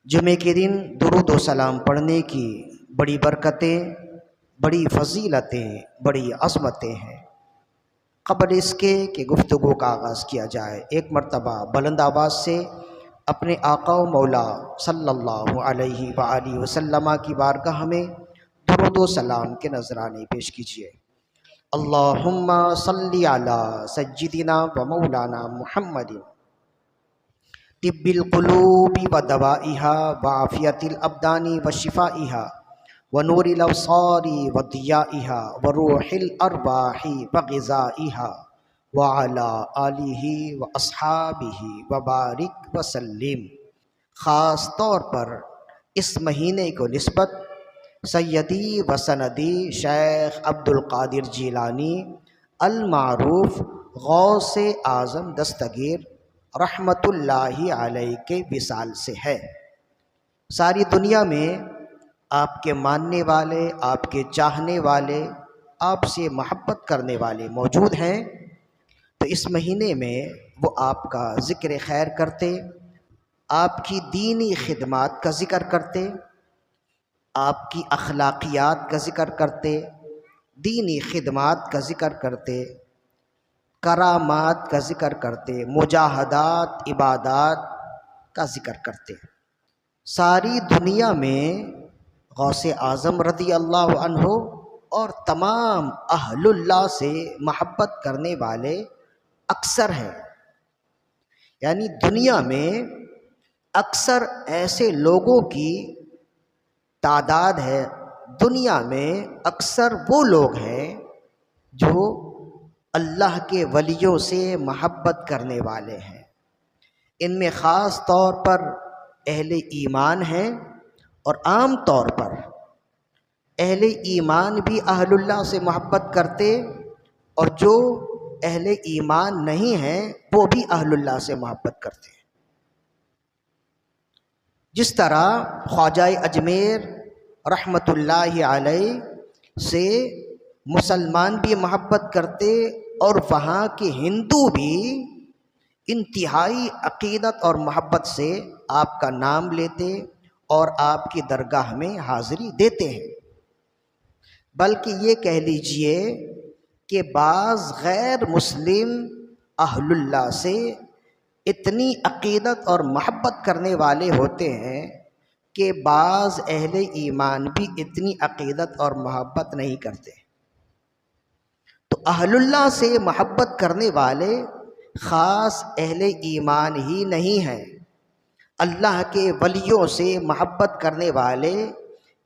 جمعے کے دن درود و سلام پڑھنے کی بڑی برکتیں، بڑی فضیلتیں، بڑی عظمتیں ہیں۔ قبل اس کے کہ گفتگو کا آغاز کیا جائے، ایک مرتبہ بلند آواز سے اپنے آقا و مولا صلی اللہ علیہ وآلہ وسلم کی بارگاہ میں درود و سلام کے نذرانے پیش کیجیے۔ اللہم صلی علی سیدنا و مولانا محمد طب القلوب و دوائها وعافیت الابدان و شفائها ونور الابصار و ضیائها وروح الارواح و غذائها وعلى آلہ و اصحابہ وبارک وسلم۔ خاص طور پر اس مہینے کو نسبت سیدی و سندی شیخ عبدالقادر جیلانی المعروف غوث اعظم دستگیر رحمت اللہ علیہ کے وصال سے ہے۔ ساری دنیا میں آپ کے ماننے والے، آپ کے چاہنے والے، آپ سے محبت کرنے والے موجود ہیں، تو اس مہینے میں وہ آپ کا ذکر خیر کرتے، آپ کی دینی خدمات کا ذکر کرتے، آپ کی اخلاقیات کا ذکر کرتے، دینی خدمات کا ذکر کرتے، کرامات کا ذکر کرتے، مجاہدات، عبادات کا ذکر کرتے۔ ساری دنیا میں غوث اعظم رضی اللہ عنہ اور تمام اہل اللہ سے محبت کرنے والے اکثر ہیں، یعنی دنیا میں اکثر ایسے لوگوں کی تعداد ہے، دنیا میں اکثر وہ لوگ ہیں جو اللہ کے ولیوں سے محبت کرنے والے ہیں۔ ان میں خاص طور پر اہل ایمان ہیں، اور عام طور پر اہل ایمان بھی اہل اللہ سے محبت کرتے، اور جو اہل ایمان نہیں ہیں وہ بھی اہل اللہ سے محبت کرتے ہیں۔ جس طرح خواجہ اجمیر رحمت اللہ علیہ سے مسلمان بھی محبت کرتے، اور وہاں کے ہندو بھی انتہائی عقیدت اور محبت سے آپ کا نام لیتے اور آپ کی درگاہ میں حاضری دیتے ہیں۔ بلکہ یہ کہہ لیجئے کہ بعض غیر مسلم اہل اللہ سے اتنی عقیدت اور محبت کرنے والے ہوتے ہیں کہ بعض اہل ایمان بھی اتنی عقیدت اور محبت نہیں کرتے۔ تو اہل اللہ سے محبت کرنے والے خاص اہل ایمان ہی نہیں ہیں، اللہ کے ولیوں سے محبت کرنے والے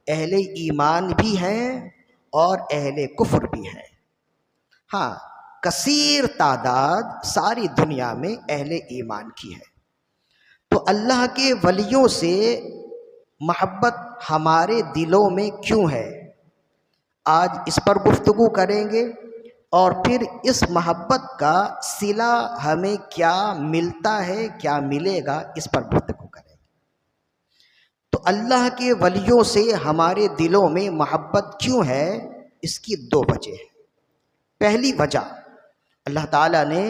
اہل ایمان بھی ہیں اور اہل کفر بھی ہیں۔ ہاں، کثیر تعداد ساری دنیا میں اہل ایمان کی ہے۔ تو اللہ کے ولیوں سے محبت ہمارے دلوں میں کیوں ہے، آج اس پر گفتگو کریں گے، اور پھر اس محبت کا صلہ ہمیں کیا ملتا ہے، کیا ملے گا، اس پر گفتگو کریں گے۔ تو اللہ کے ولیوں سے ہمارے دلوں میں محبت کیوں ہے، اس کی دو وجہ ہیں۔ پہلی وجہ، اللہ تعالیٰ نے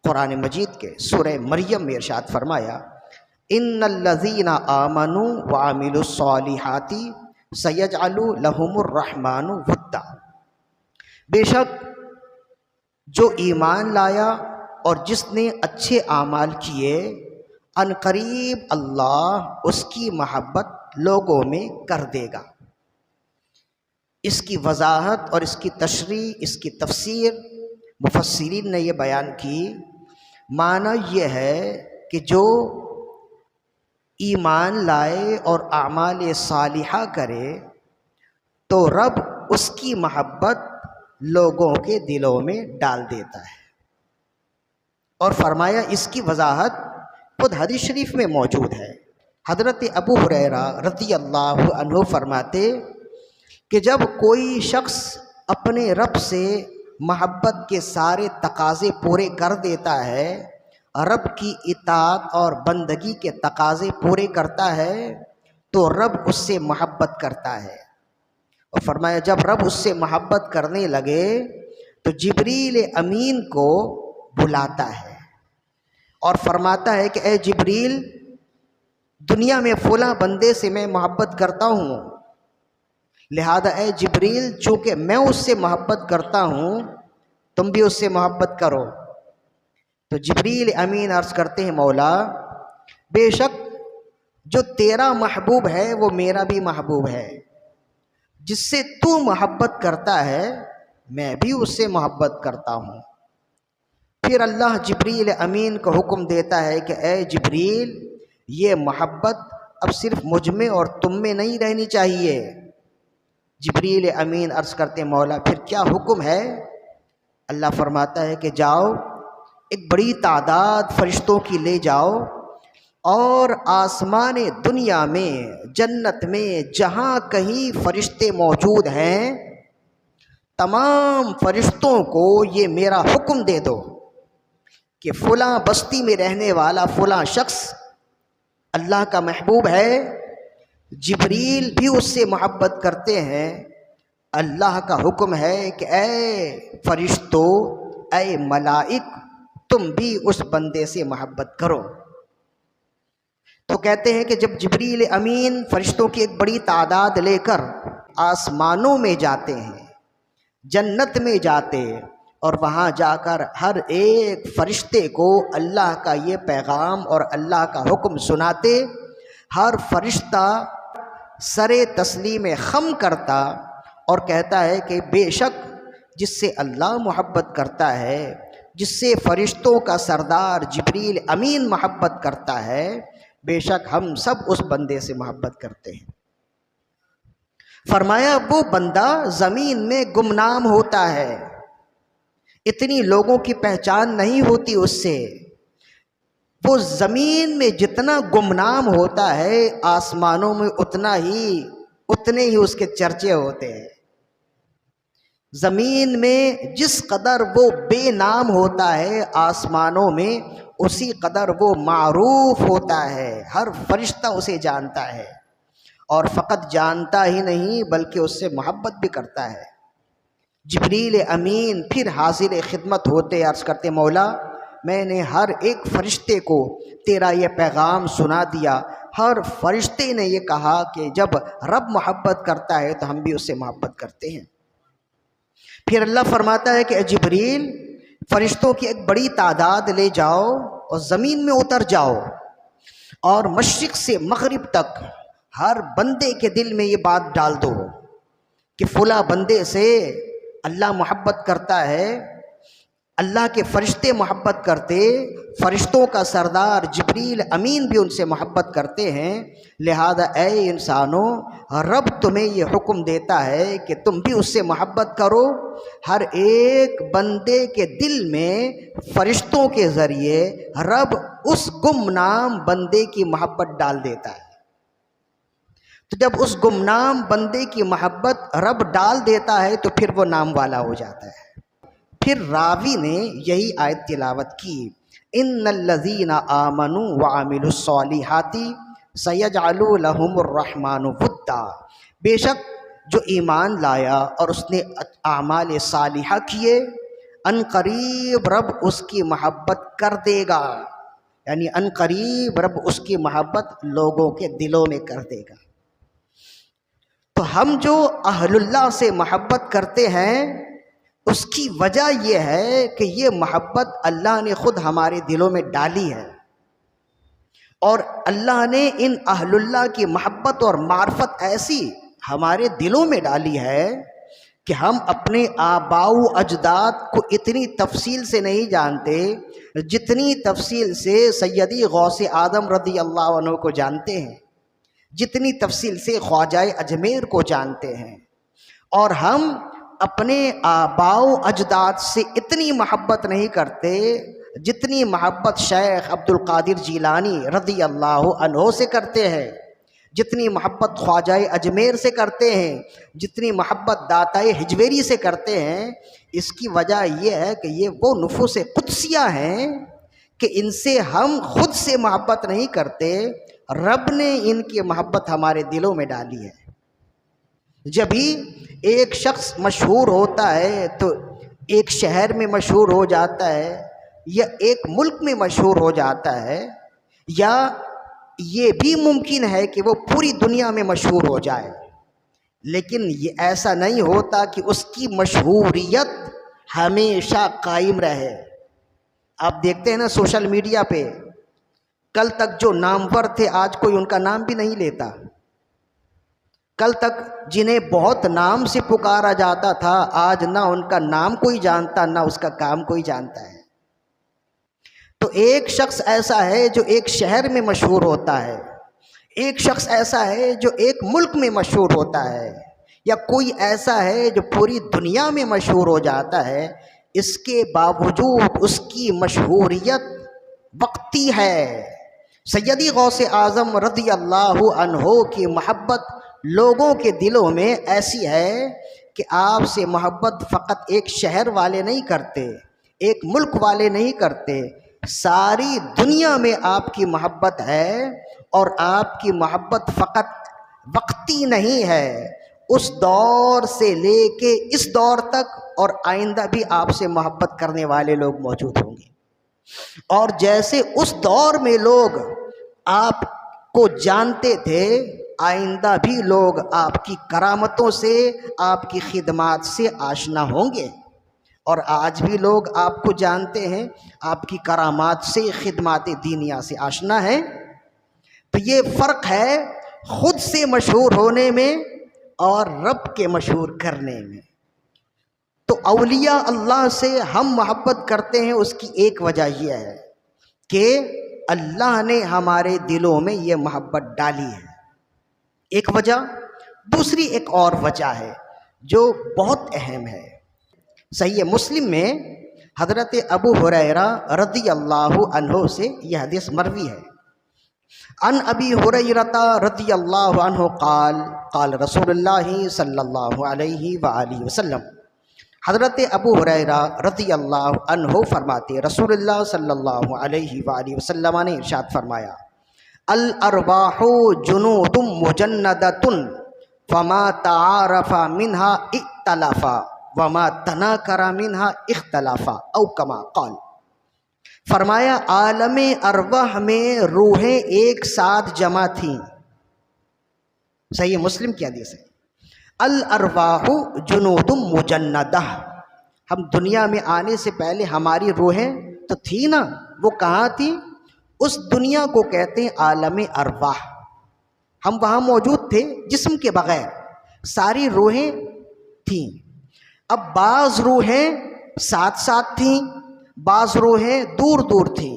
قرآن مجید کے سورہ مریم میں ارشاد فرمایا، ان الذین آمنوا وعملوا الصالحات سیجعل لهم الرحمن ودا۔ بے شک جو ایمان لایا اور جس نے اچھے اعمال کیے، ان قریب اللہ اس کی محبت لوگوں میں کر دے گا۔ اس کی وضاحت اور اس کی تشریح، اس کی تفسیر مفسرین نے یہ بیان کی، معنی یہ ہے کہ جو ایمان لائے اور اعمال صالحہ کرے تو رب اس کی محبت لوگوں کے دلوں میں ڈال دیتا ہے۔ اور فرمایا اس کی وضاحت خود حدیث شریف میں موجود ہے۔ حضرت ابو ہریرہ رضی اللہ عنہ فرماتے کہ جب کوئی شخص اپنے رب سے محبت کے سارے تقاضے پورے کر دیتا ہے، رب کی اطاعت اور بندگی کے تقاضے پورے کرتا ہے، تو رب اس سے محبت کرتا ہے۔ اور فرمایا جب رب اس سے محبت کرنے لگے تو جبریل امین کو بلاتا ہے اور فرماتا ہے کہ اے جبریل، دنیا میں فلاں بندے سے میں محبت کرتا ہوں، لہذا اے جبریل چونکہ میں اس سے محبت کرتا ہوں تم بھی اس سے محبت کرو۔ تو جبریل امین عرض کرتے ہیں مولا بے شک جو تیرا محبوب ہے وہ میرا بھی محبوب ہے، جس سے تو محبت کرتا ہے میں بھی اس سے محبت کرتا ہوں۔ پھر اللہ جبریل امین کو حکم دیتا ہے کہ اے جبریل یہ محبت اب صرف مجھ میں اور تم میں نہیں رہنی چاہیے۔ جبریل امین عرض کرتے مولا پھر کیا حکم ہے؟ اللہ فرماتا ہے کہ جاؤ ایک بڑی تعداد فرشتوں کی لے جاؤ اور آسمان دنیا میں جنت میں جہاں کہیں فرشتے موجود ہیں تمام فرشتوں کو یہ میرا حکم دے دو کہ فلاں بستی میں رہنے والا فلاں شخص اللہ کا محبوب ہے، جبریل بھی اس سے محبت کرتے ہیں، اللہ کا حکم ہے کہ اے فرشتوں اے ملائک تم بھی اس بندے سے محبت کرو۔ تو کہتے ہیں کہ جب جبریل امین فرشتوں کی ایک بڑی تعداد لے کر آسمانوں میں جاتے ہیں، جنت میں جاتے اور وہاں جا کر ہر ایک فرشتے کو اللہ کا یہ پیغام اور اللہ کا حکم سناتے، ہر فرشتہ سر تسلیم خم کرتا اور کہتا ہے کہ بے شک جس سے اللہ محبت کرتا ہے، جس سے فرشتوں کا سردار جبریل امین محبت کرتا ہے، بے شک ہم سب اس بندے سے محبت کرتے ہیں۔ فرمایا وہ بندہ زمین میں گمنام ہوتا ہے، اتنی لوگوں کی پہچان نہیں ہوتی اس سے، وہ زمین میں جتنا گمنام ہوتا ہے آسمانوں میں اتنے ہی اس کے چرچے ہوتے ہیں۔ زمین میں جس قدر وہ بے نام ہوتا ہے آسمانوں میں اسی قدر وہ معروف ہوتا ہے، ہر فرشتہ اسے جانتا ہے، اور فقط جانتا ہی نہیں بلکہ اس سے محبت بھی کرتا ہے۔ جبریل امین پھر حاضر خدمت ہوتے عرض کرتے مولا میں نے ہر ایک فرشتے کو تیرا یہ پیغام سنا دیا، ہر فرشتے نے یہ کہا کہ جب رب محبت کرتا ہے تو ہم بھی اس سے محبت کرتے ہیں۔ پھر اللہ فرماتا ہے کہ اے جبریل فرشتوں کی ایک بڑی تعداد لے جاؤ اور زمین میں اتر جاؤ اور مشرق سے مغرب تک ہر بندے کے دل میں یہ بات ڈال دو کہ فلاں بندے سے اللہ محبت کرتا ہے، اللہ کے فرشتے محبت کرتے، فرشتوں کا سردار جبریل امین بھی ان سے محبت کرتے ہیں، لہذا اے انسانوں رب تمہیں یہ حکم دیتا ہے کہ تم بھی اس سے محبت کرو۔ ہر ایک بندے کے دل میں فرشتوں کے ذریعے رب اس گمنام بندے کی محبت ڈال دیتا ہے۔ تو جب اس گمنام بندے کی محبت رب ڈال دیتا ہے تو پھر وہ نام والا ہو جاتا ہے۔ پھر راوی نے یہی آیت تلاوت کی، ان الذین آمنوا وعملوا الصالحات سیجعل لهم الرحمن ودا، بے شک جو ایمان لایا اور اس نے اعمال صالحہ کیے ان قریب رب اس کی محبت کر دے گا، یعنی ان قریب رب اس کی محبت لوگوں کے دلوں میں کر دے گا۔ تو ہم جو اہل اللہ سے محبت کرتے ہیں اس کی وجہ یہ ہے کہ یہ محبت اللہ نے خود ہمارے دلوں میں ڈالی ہے، اور اللہ نے ان اہل اللہ کی محبت اور معرفت ایسی ہمارے دلوں میں ڈالی ہے کہ ہم اپنے آباء و اجداد کو اتنی تفصیل سے نہیں جانتے جتنی تفصیل سے سیدی غوث اعظم رضی اللہ عنہ کو جانتے ہیں، جتنی تفصیل سے خواجہ اجمیر کو جانتے ہیں، اور ہم اپنے آباء و اجداد سے اتنی محبت نہیں کرتے جتنی محبت شیخ عبد القادر جیلانی رضی اللہ عنہ سے کرتے ہیں، جتنی محبت خواجہ اجمیر سے کرتے ہیں، جتنی محبت داتائے ہجویری سے کرتے ہیں۔ اس کی وجہ یہ ہے کہ یہ وہ نفوس قدسیہ ہیں کہ ان سے ہم خود سے محبت نہیں کرتے، رب نے ان کی محبت ہمارے دلوں میں ڈالی ہے۔ جب ہی ایک شخص مشہور ہوتا ہے تو ایک شہر میں مشہور ہو جاتا ہے یا ایک ملک میں مشہور ہو جاتا ہے، یا یہ بھی ممکن ہے کہ وہ پوری دنیا میں مشہور ہو جائے، لیکن یہ ایسا نہیں ہوتا کہ اس کی مشہوریت ہمیشہ قائم رہے۔ آپ دیکھتے ہیں نا سوشل میڈیا پہ، کل تک جو نامور تھے آج کوئی ان کا نام بھی نہیں لیتا، کل تک جنہیں بہت نام سے پکارا جاتا تھا آج نہ ان کا نام کوئی جانتا نہ اس کا کام کوئی جانتا ہے۔ تو ایک شخص ایسا ہے جو ایک شہر میں مشہور ہوتا ہے، ایک شخص ایسا ہے جو ایک ملک میں مشہور ہوتا ہے، یا کوئی ایسا ہے جو پوری دنیا میں مشہور ہو جاتا ہے، اس کے باوجود اس کی مشہوریت وقتی ہے۔ سیدی غوث اعظم رضی اللہ عنہ کی محبت لوگوں کے دلوں میں ایسی ہے کہ آپ سے محبت فقط ایک شہر والے نہیں کرتے، ایک ملک والے نہیں کرتے، ساری دنیا میں آپ کی محبت ہے، اور آپ کی محبت فقط وقتی نہیں ہے، اس دور سے لے کے اس دور تک اور آئندہ بھی آپ سے محبت کرنے والے لوگ موجود ہوں گے۔ اور جیسے اس دور میں لوگ آپ کو جانتے تھے، آئندہ بھی لوگ آپ کی کرامتوں سے، آپ کی خدمات سے آشنا ہوں گے، اور آج بھی لوگ آپ کو جانتے ہیں، آپ کی کرامات سے، خدمات دینیہ سے آشنا ہیں۔ تو یہ فرق ہے خود سے مشہور ہونے میں اور رب کے مشہور کرنے میں۔ تو اولیاء اللہ سے ہم محبت کرتے ہیں، اس کی ایک وجہ یہ ہے کہ اللہ نے ہمارے دلوں میں یہ محبت ڈالی ہے، ایک وجہ۔ دوسری ایک اور وجہ ہے جو بہت اہم ہے۔ صحیح مسلم میں حضرت ابو ہریرہ رضی اللہ عنہ سے یہ حدیث مروی ہے، عن ابی ہریرہ رضی اللہ عنہ قال قال رسول اللہ صلی اللہ علیہ وآلہ وسلم، حضرت ابو ہریرہ رضی اللہ عنہ فرماتے رسول اللہ صلی اللہ علیہ وآلہ وسلم نے ارشاد فرمایا، الارواح جنود مجندۃ فما تعارف منها ائتلف وما تناکر منها اختلف، او کما قال، فرمایا عالم ارواح میں روحیں ایک ساتھ جمع تھیں۔ صحیح مسلم کی حدیث ہے، الارواح جنود مجندہ، ہم دنیا میں آنے سے پہلے ہماری روحیں تو تھی نا، وہ کہاں تھی؟ اس دنیا کو کہتے ہیں عالم ارواح، ہم وہاں موجود تھے جسم کے بغیر، ساری روحیں تھیں۔ اب بعض روحیں ساتھ ساتھ تھیں، بعض روحیں دور دور تھیں،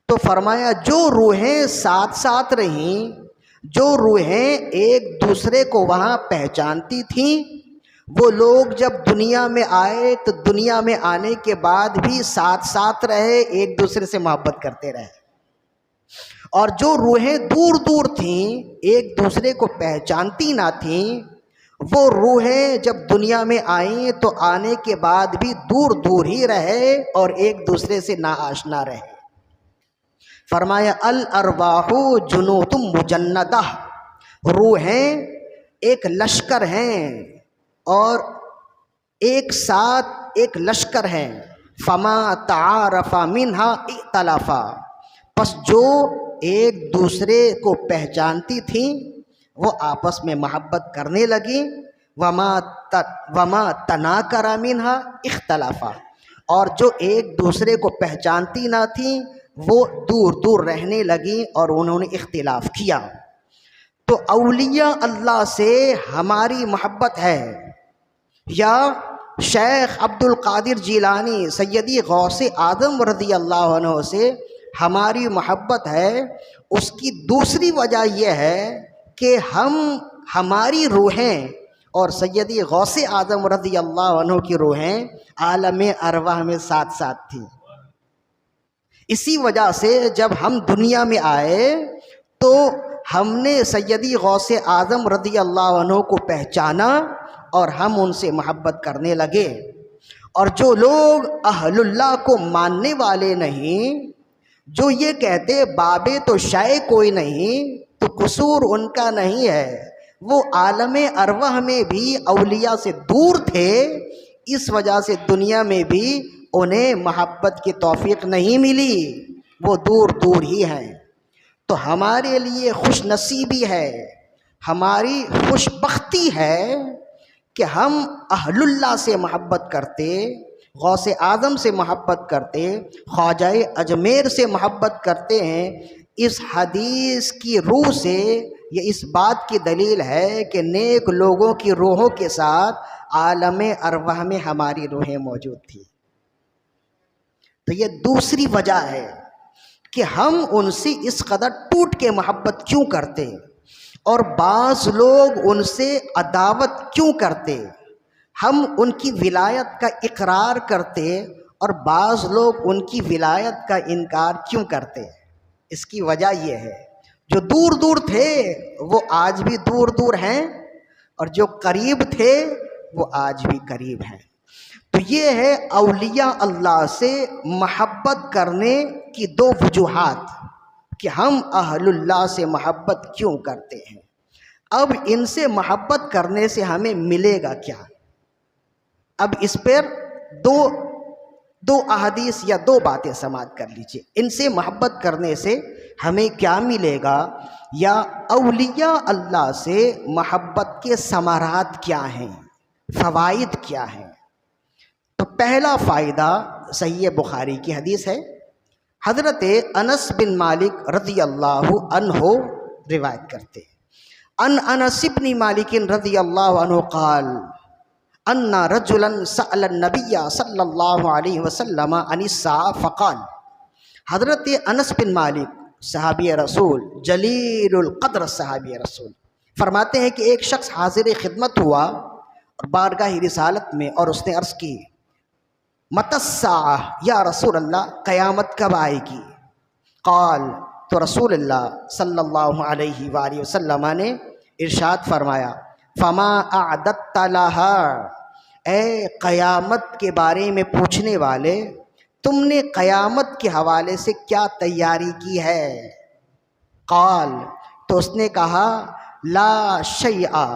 تو فرمایا جو روحیں ساتھ ساتھ رہیں، جو روحیں ایک دوسرے کو وہاں پہچانتی تھیں، وہ لوگ جب دنیا میں آئے تو دنیا میں آنے کے بعد بھی ساتھ ساتھ رہے، ایک دوسرے سے محبت کرتے رہے۔ اور جو روحیں دور دور تھیں، ایک دوسرے کو پہچانتی نہ تھیں، وہ روحیں جب دنیا میں آئیں تو آنے کے بعد بھی دور دور ہی رہے اور ایک دوسرے سے ناآشنا رہے۔ فرمایا الارواح جنود مجندہ، روحیں ایک لشکر ہیں اور ایک ساتھ ایک لشکر ہیں، فما تعارف منها ائتلف، پس جو ایک دوسرے کو پہچانتی تھیں وہ آپس میں محبت کرنے لگیں، وما تناکر منها اختلف، اور جو ایک دوسرے کو پہچانتی نہ تھیں وہ دور دور رہنے لگیں اور انہوں نے اختلاف کیا۔ تو اولیاء اللہ سے ہماری محبت ہے، یا شیخ عبد القادر جیلانی سیدی غوث اعظم رضی اللہ عنہ سے ہماری محبت ہے، اس کی دوسری وجہ یہ ہے کہ ہماری روحیں اور سیدی غوث اعظم رضی اللہ عنہ کی روحیں عالم ارواح میں ساتھ ساتھ تھیں۔ اسی وجہ سے جب ہم دنیا میں آئے تو ہم نے سیدی غوث اعظم رضی اللہ عنہ کو پہچانا اور ہم ان سے محبت کرنے لگے۔ اور جو لوگ اہل اللہ کو ماننے والے نہیں، جو یہ کہتے بابے تو شاید کوئی نہیں، تو قصور ان کا نہیں ہے، وہ عالم ارواح میں بھی اولیاء سے دور تھے، اس وجہ سے دنیا میں بھی انہیں محبت کی توفیق نہیں ملی، وہ دور دور ہی ہیں۔ تو ہمارے لیے خوش نصیبی ہے، ہماری خوش بختی ہے کہ ہم اہل اللہ سے محبت کرتے، غوث اعظم سے محبت کرتے، خواجہ اجمیر سے محبت کرتے ہیں۔ اس حدیث کی روح سے یہ اس بات کی دلیل ہے کہ نیک لوگوں کی روحوں کے ساتھ عالم ارواح میں ہماری روحیں موجود تھیں۔ تو یہ دوسری وجہ ہے کہ ہم ان سے اس قدر ٹوٹ کے محبت کیوں کرتے، اور بعض لوگ ان سے عداوت کیوں کرتے۔ ہم ان کی ولایت کا اقرار کرتے اور بعض لوگ ان کی ولایت کا انکار کیوں کرتے۔ اس کی وجہ یہ ہے، جو دور دور تھے وہ آج بھی دور دور ہیں، اور جو قریب تھے وہ آج بھی قریب ہیں۔ تو یہ ہے اولیاء اللہ سے محبت کرنے کی دو وجوہات کہ ہم اہل اللہ سے محبت کیوں کرتے ہیں۔ اب ان سے محبت کرنے سے ہمیں ملے گا کیا؟ اب اس پر دو احادیث یا دو باتیں سماعت کر لیجئے۔ ان سے محبت کرنے سے ہمیں کیا ملے گا، یا اولیاء اللہ سے محبت کے ثمرات کیا ہیں، فوائد کیا ہیں۔ تو پہلا فائدہ صحیح بخاری کی حدیث ہے، حضرت انس بن مالک رضی اللہ عنہ روایت کرتے، ان انس بن مالک رضی اللہ عنہ قال ان رجلا سأل النبی صلی اللہ علیہ وسلم عن الساعة فقال۔ حضرت انس بن مالک صحابی رسول، جلیل القدر صحابی رسول، فرماتے ہیں کہ ایک شخص حاضر خدمت ہوا اور بارگاہ رسالت میں، اور اس نے عرض کی متی الساعہ، یا رسول اللہ قیامت کب آئے گی؟ قال، تو رسول اللہ صلی اللہ علیہ وآلہ وسلم نے ارشاد فرمایا فما اعددت لها، اے قیامت کے بارے میں پوچھنے والے، تم نے قیامت کے حوالے سے کیا تیاری کی ہے؟ قال، تو اس نے کہا لا شیئا،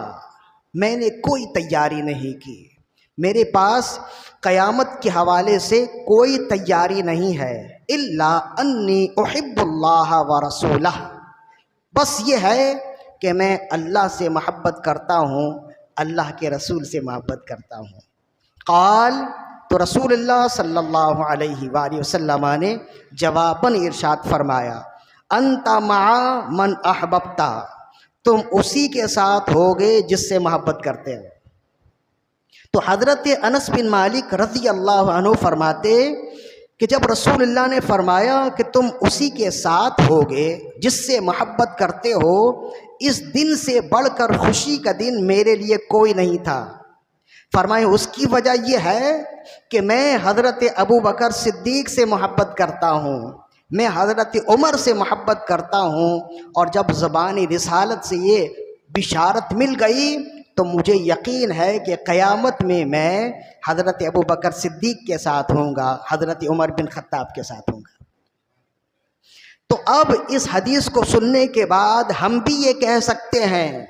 میں نے کوئی تیاری نہیں کی، میرے پاس قیامت کے حوالے سے کوئی تیاری نہیں ہے، الا انی احب اللہ ورسولہ، بس یہ ہے کہ میں اللہ سے محبت کرتا ہوں، اللہ کے رسول سے محبت کرتا ہوں۔ قال، تو رسول اللہ صلی اللہ علیہ وآلہ وسلم نے جواباً ارشاد فرمایا انت مع من احببت، تم اسی کے ساتھ ہوگے جس سے محبت کرتے ہو۔ تو حضرت انس بن مالک رضی اللہ عنہ فرماتے کہ جب رسول اللہ نے فرمایا کہ تم اسی کے ساتھ ہوگے جس سے محبت کرتے ہو، اس دن سے بڑھ کر خوشی کا دن میرے لیے کوئی نہیں تھا۔ فرمائے اس کی وجہ یہ ہے کہ میں حضرت ابو بکر صدیق سے محبت کرتا ہوں، میں حضرت عمر سے محبت کرتا ہوں، اور جب زبان رسالت سے یہ بشارت مل گئی تو مجھے یقین ہے کہ قیامت میں حضرت ابو بکر صدیق کے ساتھ ہوں گا، حضرت عمر بن خطاب کے ساتھ ہوں گا۔ تو اب اس حدیث کو سننے کے بعد ہم بھی یہ کہہ سکتے ہیں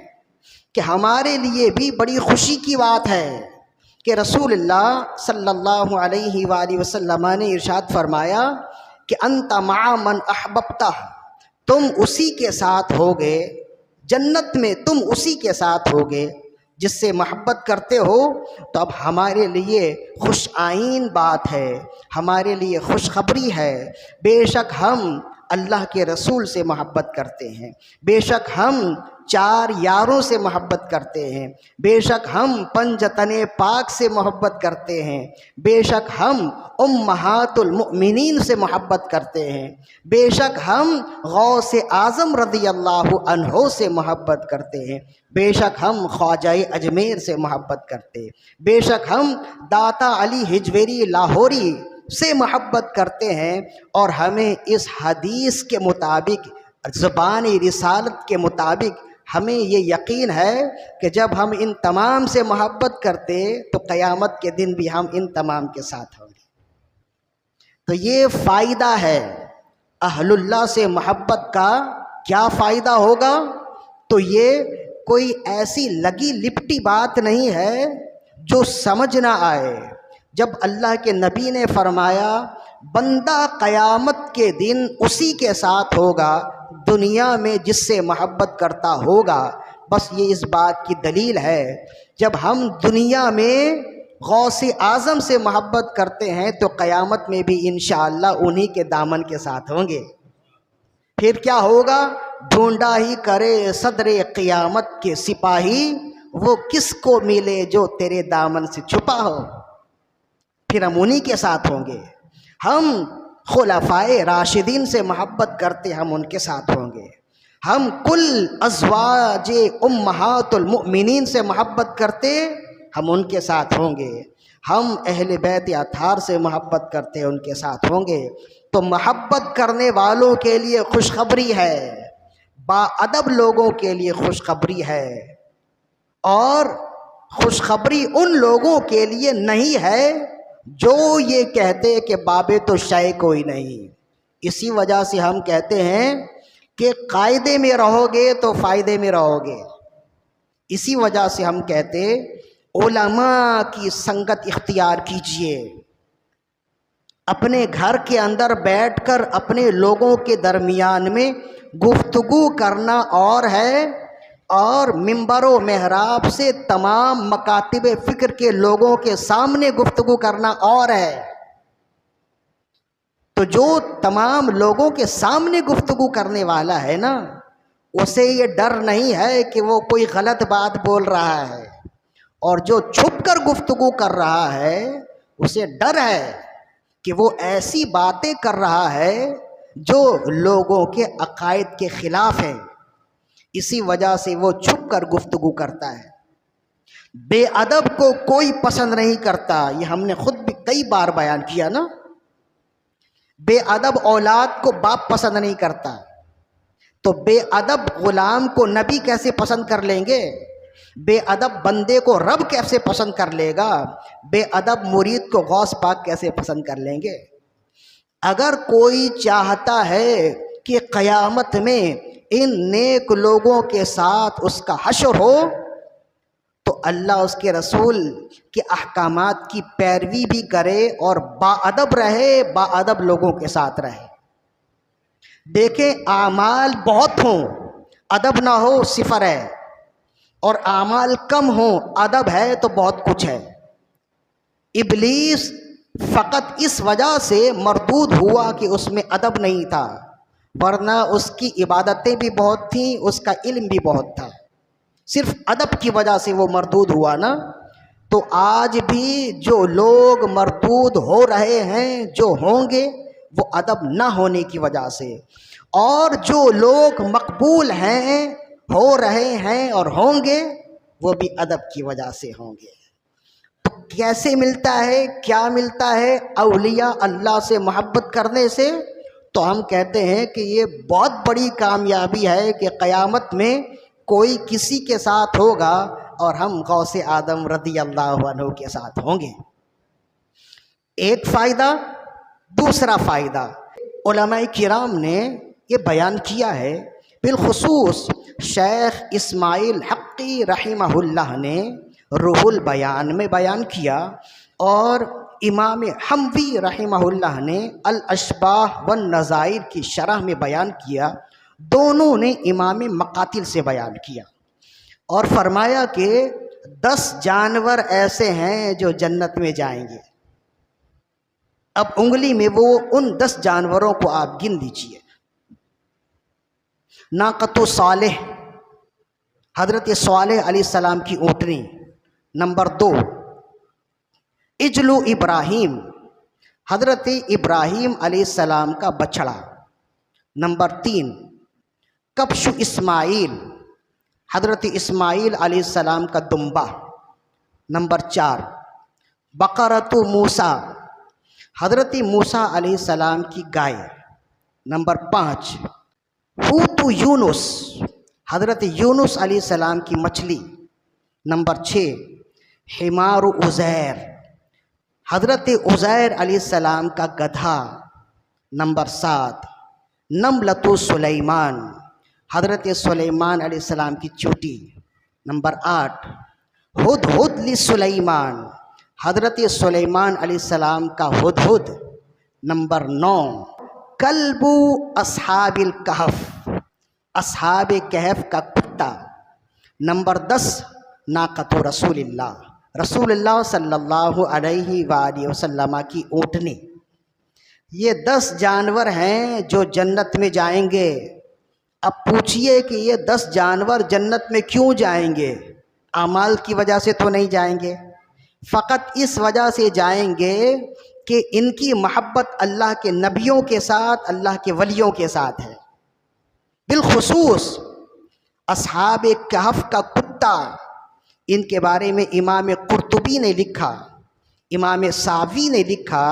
کہ ہمارے لیے بھی بڑی خوشی کی بات ہے کہ رسول اللہ صلی اللہ علیہ وآلہ وسلم نے ارشاد فرمایا کہ انت مع من احببت، تم اسی کے ساتھ ہوگے جنت میں، تم اسی کے ساتھ ہوگے جس سے محبت کرتے ہو۔ تو اب ہمارے لیے خوش آئین بات ہے، ہمارے لیے خوشخبری ہے، بے شک ہم اللہ کے رسول سے محبت کرتے ہیں، بے شک ہم چار یاروں سے محبت کرتے ہیں، بے شک ہم پنجتن پاک سے محبت کرتے ہیں، بے شک ہم امہات المؤمنین سے محبت کرتے ہیں، بے شک ہم غوث اعظم رضی اللہ عنہ سے محبت کرتے ہیں، بے شک ہم خواجہ اجمیر سے محبت کرتے ہیں، بے شک ہم داتا علی ہجویری لاہوری سے محبت کرتے ہیں، اور ہمیں اس حدیث کے مطابق، زبان رسالت کے مطابق ہمیں یہ یقین ہے کہ جب ہم ان تمام سے محبت کرتے تو قیامت کے دن بھی ہم ان تمام کے ساتھ ہوں گے۔ تو یہ فائدہ ہے اہل اللہ سے محبت کا۔ کیا فائدہ ہوگا؟ تو یہ کوئی ایسی لگی لپٹی بات نہیں ہے جو سمجھ نہ آئے۔ جب اللہ کے نبی نے فرمایا بندہ قیامت کے دن اسی کے ساتھ ہوگا، دنیا میں جس سے محبت کرتا ہوگا، بس یہ اس بات کی دلیل ہے جب ہم دنیا میں غوث اعظم سے محبت کرتے ہیں تو قیامت میں بھی انشاءاللہ انہی کے دامن کے ساتھ ہوں گے۔ پھر کیا ہوگا؟ ڈھونڈا ہی کرے صدر قیامت کے سپاہی، وہ کس کو ملے جو تیرے دامن سے چھپا ہو۔ پھر ہم انہی کے ساتھ ہوں گے۔ ہم خلفائے راشدین سے محبت کرتے، ہم ان کے ساتھ ہوں گے۔ ہم کل ازواج امہات المؤمنین سے محبت کرتے، ہم ان کے ساتھ ہوں گے۔ ہم اہل بیت اطہار سے محبت کرتے، ان کے ساتھ ہوں گے۔ تو محبت کرنے والوں کے لیے خوشخبری ہے، با ادب لوگوں کے لیے خوشخبری ہے، اور خوشخبری ان لوگوں کے لیے نہیں ہے جو یہ کہتے کہ بابے تو شے کوئی نہیں۔ اسی وجہ سے ہم کہتے ہیں کہ قاعدے میں رہو گے تو فائدے میں رہو گے۔ اسی وجہ سے ہم کہتے علماء کی سنگت اختیار کیجئے۔ اپنے گھر کے اندر بیٹھ کر اپنے لوگوں کے درمیان میں گفتگو کرنا اور ہے، اور منبر و محراب سے تمام مکاتب فکر کے لوگوں کے سامنے گفتگو کرنا اور ہے۔ تو جو تمام لوگوں کے سامنے گفتگو کرنے والا ہے نا، اسے یہ ڈر نہیں ہے کہ وہ کوئی غلط بات بول رہا ہے، اور جو چھپ کر گفتگو کر رہا ہے اسے ڈر ہے کہ وہ ایسی باتیں کر رہا ہے جو لوگوں کے عقائد کے خلاف ہیں۔ اسی وجہ سے وہ چھپ کر گفتگو کرتا ہے۔ بے ادب کو کوئی پسند نہیں کرتا، یہ ہم نے خود بھی کئی بار بیان کیا نا۔ بے ادب اولاد کو باپ پسند نہیں کرتا، تو بے ادب غلام کو نبی کیسے پسند کر لیں گے؟ بے ادب بندے کو رب کیسے پسند کر لے گا؟ بے ادب مرید کو غوث پاک کیسے پسند کر لیں گے؟ اگر کوئی چاہتا ہے کہ قیامت میں ان نیک لوگوں کے ساتھ اس کا حشر ہو، تو اللہ اس کے رسول کے احکامات کی پیروی بھی کرے اور با ادب رہے، با ادب لوگوں کے ساتھ رہے۔ دیکھیں اعمال بہت ہوں، ادب نہ ہو صفر ہے، اور اعمال کم ہوں، ادب ہے تو بہت کچھ ہے۔ ابلیس فقط اس وجہ سے مردود ہوا کہ اس میں ادب نہیں تھا، ورنہ اس کی عبادتیں بھی بہت تھیں، اس کا علم بھی بہت تھا، صرف ادب کی وجہ سے وہ مردود ہوا نا۔ تو آج بھی جو لوگ مردود ہو رہے ہیں، جو ہوں گے وہ ادب نہ ہونے کی وجہ سے، اور جو لوگ مقبول ہیں، ہو رہے ہیں اور ہوں گے، وہ بھی ادب کی وجہ سے ہوں گے۔ تو کیسے ملتا ہے؟ کیا ملتا ہے اولیاء اللہ سے محبت کرنے سے؟ تو ہم کہتے ہیں کہ یہ بہت بڑی کامیابی ہے کہ قیامت میں کوئی کسی کے ساتھ ہوگا اور ہم غوث آدم رضی اللہ عنہ کے ساتھ ہوں گے۔ ایک فائدہ۔ دوسرا فائدہ، علماء کرام نے یہ بیان کیا ہے، بالخصوص شیخ اسماعیل حقی رحمہ اللہ نے روح البیان میں بیان کیا، اور امام حموی رحمہ اللہ نے الاشباح والنظائر کی شرح میں بیان کیا۔ دونوں نے امام مقاتل سے بیان کیا اور فرمایا کہ 10 جانور ایسے ہیں جو جنت میں جائیں گے۔ اب انگلی میں وہ ان 10 جانوروں کو آپ گن لیجئے۔ ناقۃ صالح، حضرت صالح علیہ السلام کی اونٹنی۔ نمبر 2، عجل ابراہیم، حضرت ابراہیم علیہ السلام کا بچڑا۔ نمبر 3، کبش اسماعیل، حضرت اسماعیل علیہ السلام کا دمبا۔ نمبر 4، بقرۃ موسیٰ، حضرت موسیٰ علیہ السلام کی گائے۔ نمبر 5، حوت یونس، حضرت یونس علیہ السلام کی مچھلی۔ نمبر 6، حمار عزیر، حضرت عزیر علیہ السلام کا گدھا۔ نمبر 7، نملۃ سلیمان، حضرت سلیمان علیہ السلام کی چوٹی۔ نمبر 8، ہدہد لسلیمان، حضرت سلیمان علیہ السلام کا ہدہد۔ نمبر 9، کلب اصحاب الکہف، اصحاب کہف کا کتا، نمبر 10 ناقۃ رسول اللہ، رسول اللہ صلی اللہ علیہ وآلہ وسلم کی اونٹنی۔ یہ 10 جانور ہیں جو جنت میں جائیں گے۔ اب پوچھئے کہ یہ 10 جانور جنت میں کیوں جائیں گے؟ اعمال کی وجہ سے تو نہیں جائیں گے، فقط اس وجہ سے جائیں گے کہ ان کی محبت اللہ کے نبیوں کے ساتھ، اللہ کے ولیوں کے ساتھ ہے۔ بالخصوص اصحاب کہف کا کتا، ان کے بارے میں امام قرطبی نے لکھا، امام ساوی نے لکھا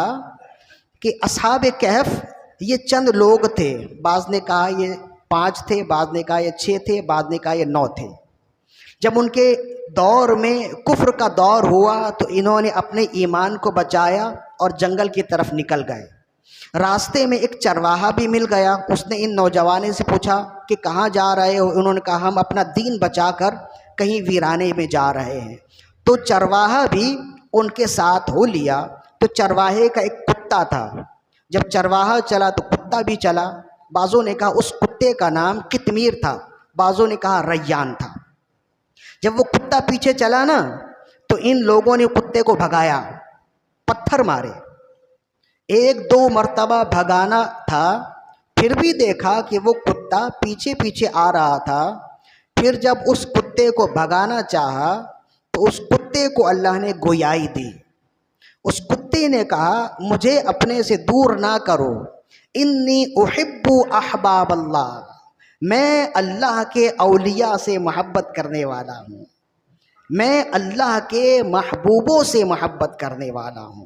کہ اصحاب کہف یہ چند لوگ تھے، بعض نے کہا یہ 5 تھے، بعض نے کہا یہ 6 تھے، بعض نے کہا یہ 9 تھے۔ جب ان کے دور میں کفر کا دور ہوا تو انہوں نے اپنے ایمان کو بچایا اور جنگل کی طرف نکل گئے۔ راستے میں ایک چرواہا بھی مل گیا، اس نے ان نوجوانوں سے پوچھا کہ کہاں جا رہے ہو؟ انہوں نے کہا ہم اپنا دین بچا کر کہیں ویرانے میں جا رہے ہیں۔ تو چرواہا بھی ان کے ساتھ ہو لیا۔ تو چرواہے کا ایک کتا تھا، جب چرواہا چلا تو کتا بھی چلا۔ بعضوں نے کہا اس کتے کا نام قطمیر تھا، بعضوں نے کہا ریان تھا۔ جب وہ کتا پیچھے چلا نا تو ان لوگوں نے کتے کو بھگایا، پتھر مارے، 1-2 مرتبہ بھگانا تھا، پھر بھی دیکھا کہ وہ کتا پیچھے پیچھے آ رہا تھا۔ پھر جب اس کتے کو بھگانا چاہا تو اس کتے کو اللہ نے گویائی دی۔ اس کتے نے کہا مجھے اپنے سے دور نہ کرو، انی احب احباب اللہ، میں اللہ کے اولیاء سے محبت کرنے والا ہوں، میں اللہ کے محبوبوں سے محبت کرنے والا ہوں۔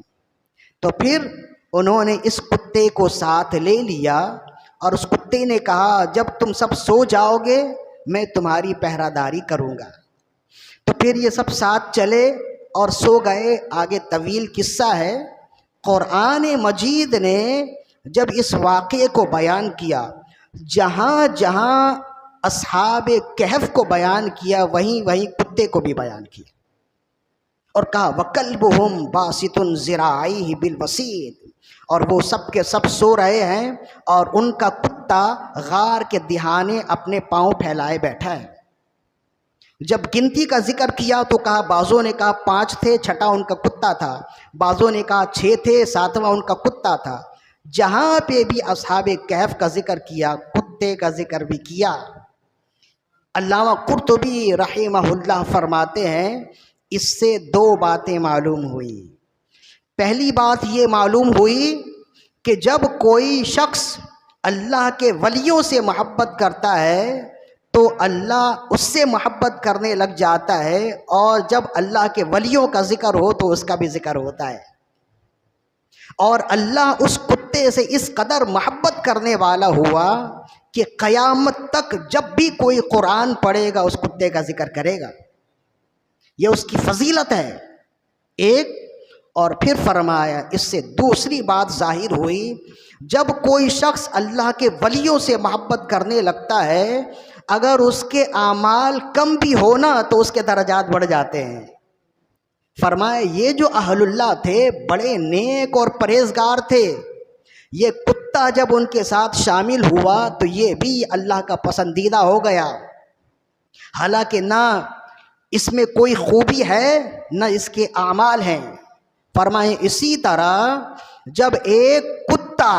تو پھر انہوں نے اس کتے کو ساتھ لے لیا اور اس کتے نے کہا جب تم سب سو جاؤ گے میں تمہاری پہرہ داری کروں گا۔ تو پھر یہ سب ساتھ چلے اور سو گئے۔ آگے طویل قصہ ہے۔ قرآن مجید نے جب اس واقعے کو بیان کیا، جہاں جہاں اصحاب کہف کو بیان کیا وہیں وہیں کتے کو بھی بیان کیا اور کہا وَكَلْبُهُمْ بَاسِطٌ ذِرَاعَيْهِ بِالْوَسِيدِ، اور وہ سب کے سب سو رہے ہیں اور ان کا کتا غار کے دہانے اپنے پاؤں پھیلائے بیٹھا ہے۔ جب گنتی کا ذکر کیا تو کہا بعضوں نے کہا 5 تھے، 6واں ان کا کتا تھا، بعضوں نے کہا 6 تھے، 7واں ان کا کتا تھا۔ جہاں پہ بھی اصحاب کہف کا ذکر کیا کتے کا ذکر بھی کیا۔ علامہ قرطبی رحمہ اللہ فرماتے ہیں اس سے 2 باتیں معلوم ہوئی۔ پہلی بات یہ معلوم ہوئی کہ جب کوئی شخص اللہ کے ولیوں سے محبت کرتا ہے تو اللہ اس سے محبت کرنے لگ جاتا ہے، اور جب اللہ کے ولیوں کا ذکر ہو تو اس کا بھی ذکر ہوتا ہے۔ اور اللہ اس کتے سے اس قدر محبت کرنے والا ہوا کہ قیامت تک جب بھی کوئی قرآن پڑھے گا اس کتے کا ذکر کرے گا۔ یہ اس کی فضیلت ہے ایک۔ اور پھر فرمایا اس سے دوسری بات ظاہر ہوئی، جب کوئی شخص اللہ کے ولیوں سے محبت کرنے لگتا ہے، اگر اس کے اعمال کم بھی ہونا تو اس کے درجات بڑھ جاتے ہیں۔ فرمایا یہ جو اہل اللہ تھے بڑے نیک اور پرہیزگار تھے، یہ کتا جب ان کے ساتھ شامل ہوا تو یہ بھی اللہ کا پسندیدہ ہو گیا، حالانکہ نہ اس میں کوئی خوبی ہے نہ اس کے اعمال ہیں۔ فرمائیں اسی طرح جب ایک کتا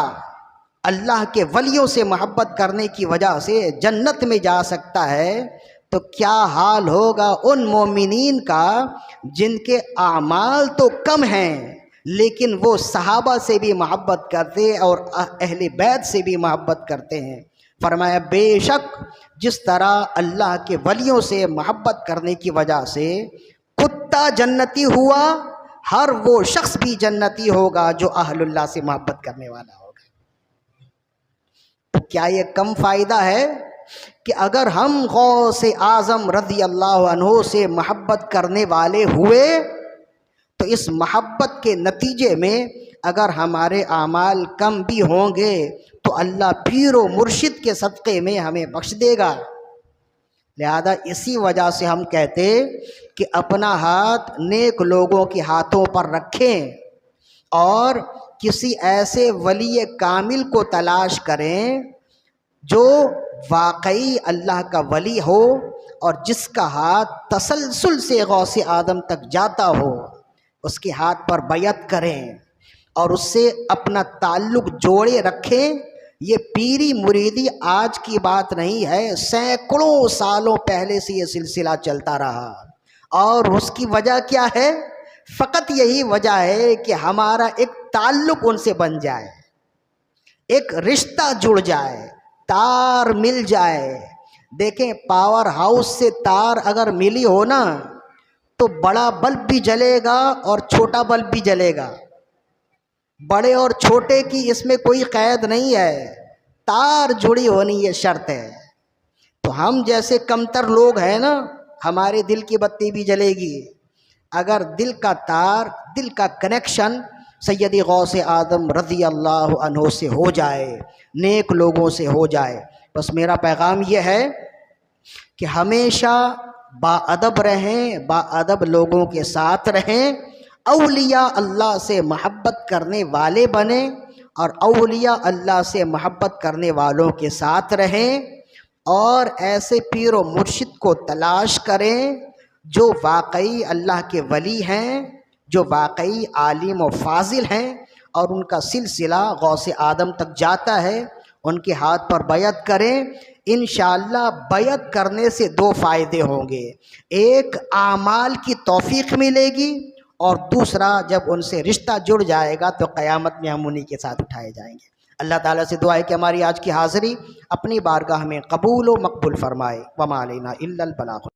اللہ کے ولیوں سے محبت کرنے کی وجہ سے جنت میں جا سکتا ہے تو کیا حال ہوگا ان مومنین کا جن کے اعمال تو کم ہیں لیکن وہ صحابہ سے بھی محبت کرتے اور اہل بیت سے بھی محبت کرتے ہیں۔ فرمایا بے شک جس طرح اللہ کے ولیوں سے محبت کرنے کی وجہ سے کتا جنتی ہوا، ہر وہ شخص بھی جنتی ہوگا جو اہل اللہ سے محبت کرنے والا ہوگا۔ تو کیا یہ کم فائدہ ہے کہ اگر ہم غوث اعظم رضی اللہ عنہ سے محبت کرنے والے ہوئے تو اس محبت کے نتیجے میں اگر ہمارے اعمال کم بھی ہوں گے تو اللہ پیر و مرشد کے صدقے میں ہمیں بخش دے گا۔ لہذا اسی وجہ سے ہم کہتے کہ اپنا ہاتھ نیک لوگوں کے ہاتھوں پر رکھیں اور کسی ایسے ولی کامل کو تلاش کریں جو واقعی اللہ کا ولی ہو اور جس کا ہاتھ تسلسل سے غوث آدم تک جاتا ہو، اس کے ہاتھ پر بیعت کریں اور اس سے اپنا تعلق جوڑے رکھیں۔ یہ پیری مریدی آج کی بات نہیں ہے، سینکڑوں سالوں پہلے سے یہ سلسلہ چلتا رہا، اور اس کی وجہ کیا ہے؟ فقط یہی وجہ ہے کہ ہمارا ایک تعلق ان سے بن جائے، ایک رشتہ جڑ جائے، تار مل جائے۔ دیکھیں پاور ہاؤس سے تار اگر ملی ہو نا تو بڑا بلب بھی جلے گا اور چھوٹا بلب بھی جلے گا، بڑے اور چھوٹے کی اس میں کوئی قید نہیں ہے، تار جڑی ہونی یہ شرط ہے۔ تو ہم جیسے کمتر لوگ ہیں نا، ہمارے دل کی بتی بھی جلے گی اگر دل کا تار، دل کا کنیکشن سیدی غوث آدم رضی اللہ عنہ سے ہو جائے، نیک لوگوں سے ہو جائے۔ بس میرا پیغام یہ ہے کہ ہمیشہ با ادب رہیں، با ادب لوگوں کے ساتھ رہیں، اولیاء اللہ سے محبت کرنے والے بنیں اور اولیاء اللہ سے محبت کرنے والوں کے ساتھ رہیں، اور ایسے پیر و مرشد کو تلاش کریں جو واقعی اللہ کے ولی ہیں، جو واقعی عالم و فاضل ہیں، اور ان کا سلسلہ غوث آدم تک جاتا ہے، ان کے ہاتھ پر بیعت کریں۔ انشاءاللہ بیعت کرنے سے دو فائدے ہوں گے، ایک اعمال کی توفیق ملے گی، اور دوسرا جب ان سے رشتہ جڑ جائے گا تو قیامت میں ہم انہی کے ساتھ اٹھائے جائیں گے۔ اللہ تعالیٰ سے دعا ہے کہ ہماری آج کی حاضری اپنی بارگاہ میں قبول و مقبول فرمائے۔ وما علینا الا البلاغ۔